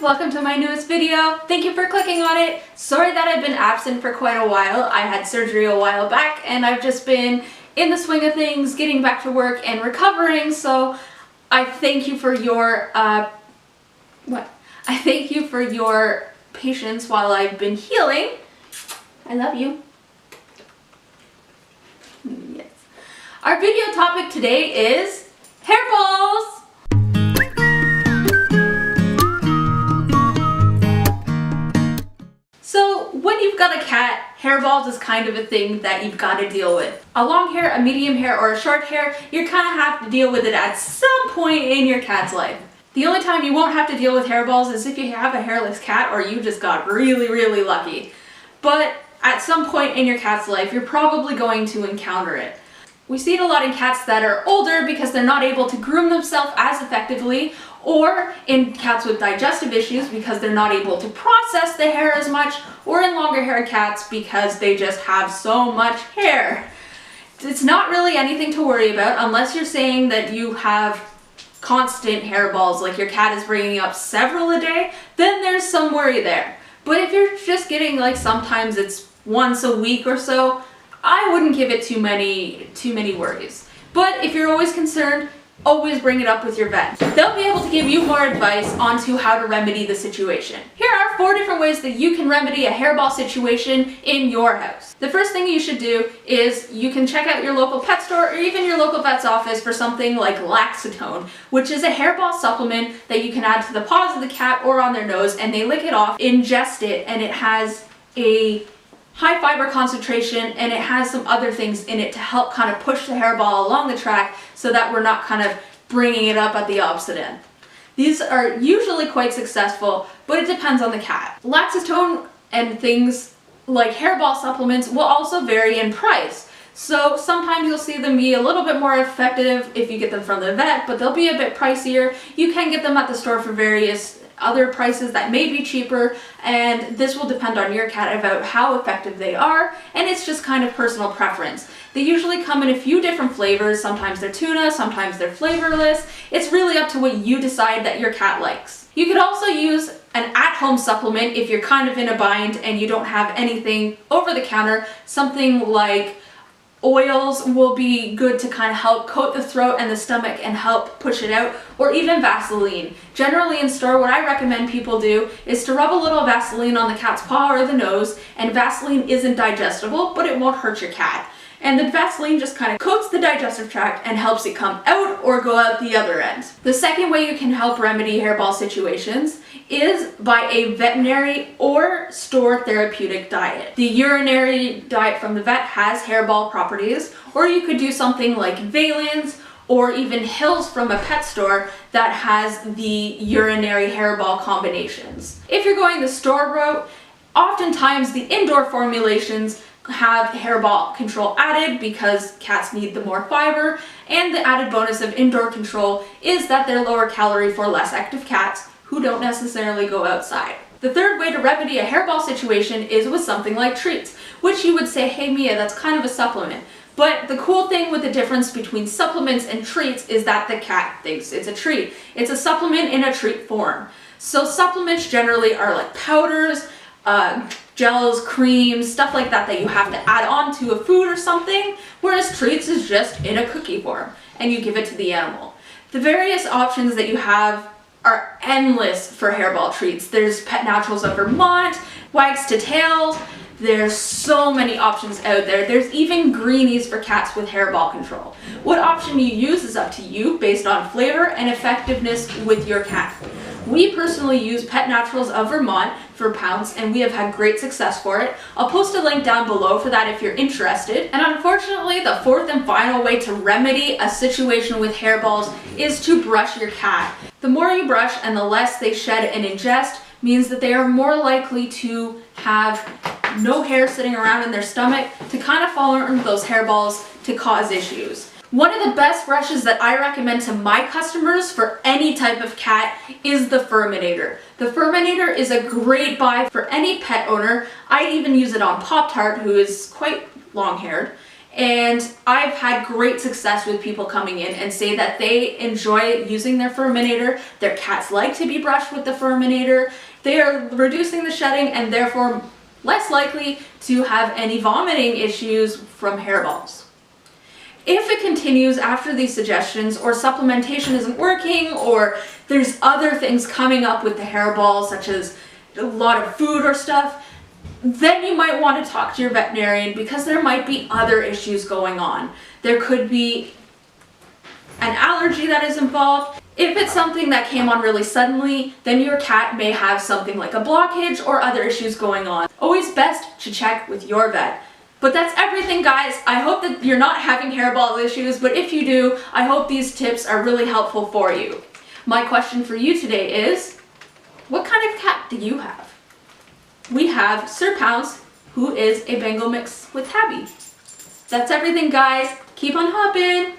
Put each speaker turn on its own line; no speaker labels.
welcome to my newest video. Thank you for clicking on it. Sorry that I've been absent for quite a while. I had surgery a while back and I've just been in the swing of things, getting back to work and recovering, so I thank you for your I thank you for your patience while I've been healing. I love you. Yes. Our video topic today is hairballs. So when you've got a cat, hairballs is kind of a thing that you've got to deal with. A long hair, a medium hair, or a short hair, you kind of have to deal with it at some point in your cat's life. The only time you won't have to deal with hairballs is if you have a hairless cat or you just got really lucky. But at some point in your cat's life, you're probably going to encounter it. We see it a lot in cats that are older because they're not able to groom themselves as effectively, or in cats with digestive issues because they're not able to process the hair as much, or in longer haired cats because they just have so much hair. It's not really anything to worry about unless you're saying that you have constant hairballs, like your cat is bringing up several a day, then there's some worry there. But if you're just getting, like, sometimes it's once a week or so, I wouldn't give it too many worries. But if you're always concerned, always bring it up with your vet. They'll be able to give you more advice onto how to remedy the situation. Here are 4 different ways that you can remedy a hairball situation in your house. The first thing you should do is you can check out your local pet store or even your local vet's office for something like Laxatone, which is a hairball supplement that you can add to the paws of the cat or on their nose, and they lick it off, ingest it, and it has a high fiber concentration and it has some other things in it to help kind of push the hairball along the track so that we're not kind of bringing it up at the opposite end. These are usually quite successful, but it depends on the cat. Laxatone and things like hairball supplements will also vary in price. So sometimes you'll see them be a little bit more effective if you get them from the vet, but they'll be a bit pricier. You can get them at the store for various other prices that may be cheaper, and this will depend on your cat about how effective they are, and it's just kind of personal preference. They usually come in a few different flavors. Sometimes they're tuna, sometimes they're flavorless. It's really up to what you decide that your cat likes. You could also use an at-home supplement if you're kind of in a bind and you don't have anything over the counter. Something like oils will be good to kind of help coat the throat and the stomach and help push it out, or even Vaseline. Generally in store, what I recommend people do is to rub a little Vaseline on the cat's paw or the nose, and Vaseline isn't digestible, but it won't hurt your cat. And the Vaseline just kind of coats the digestive tract and helps it come out or go out the other end. The second way you can help remedy hairball situations is by a veterinary or store therapeutic diet. The urinary diet from the vet has hairball properties, or you could do something like Valens or even Hills from a pet store that has the urinary hairball combinations. If you're going the store route, oftentimes the indoor formulations have hairball control added because cats need the more fiber, and the added bonus of indoor control is that they're lower calorie for less active cats who don't necessarily go outside. The third way to remedy a hairball situation is with something like treats, which you would say, hey Mia, that's kind of a supplement. But the cool thing with the difference between supplements and treats is that the cat thinks it's a treat. It's a supplement in a treat form. So supplements generally are like powders, gels, creams, stuff like that that you have to add on to a food or something, whereas treats is just in a cookie form and you give it to the animal. The various options that you have are endless for hairball treats. There's Pet Naturals of Vermont, Wags to Tails. There's so many options out there. There's even greenies for cats with hairball control. What option you use is up to you based on flavor and effectiveness with your cat. We personally use Pet Naturals of Vermont for Pounce, and we have had great success for it. I'll post a link down below for that if you're interested. And unfortunately, the fourth and final way to remedy a situation with hairballs is to brush your cat. The more you brush and the less they shed and ingest means that they are more likely to have no hair sitting around in their stomach to kind of fall into those hairballs to cause issues. One of the best brushes that I recommend to my customers for any type of cat is the Furminator. The Furminator is a great buy for any pet owner. I even use it on Pop-Tart, who is quite long-haired, And I've had great success with people coming in and say that they enjoy using their Furminator. Their cats like to be brushed with the Furminator. They are reducing the shedding and therefore less likely to have any vomiting issues from hairballs. If it continues after these suggestions, or supplementation isn't working, or there's other things coming up with the hairball, such as a lot of food or stuff, then you might want to talk to your veterinarian because there might be other issues going on. There could be an allergy that is involved. If it's something that came on really suddenly, then your cat may have something like a blockage or other issues going on. Always best to check with your vet. But that's everything, guys. I hope that you're not having hairball issues, but if you do, I hope these tips are really helpful for you. My question for you today is, what kind of cat do you have? We have Sir Pounce, who is a Bengal mix with Tabby. That's everything, guys. Keep on hopping.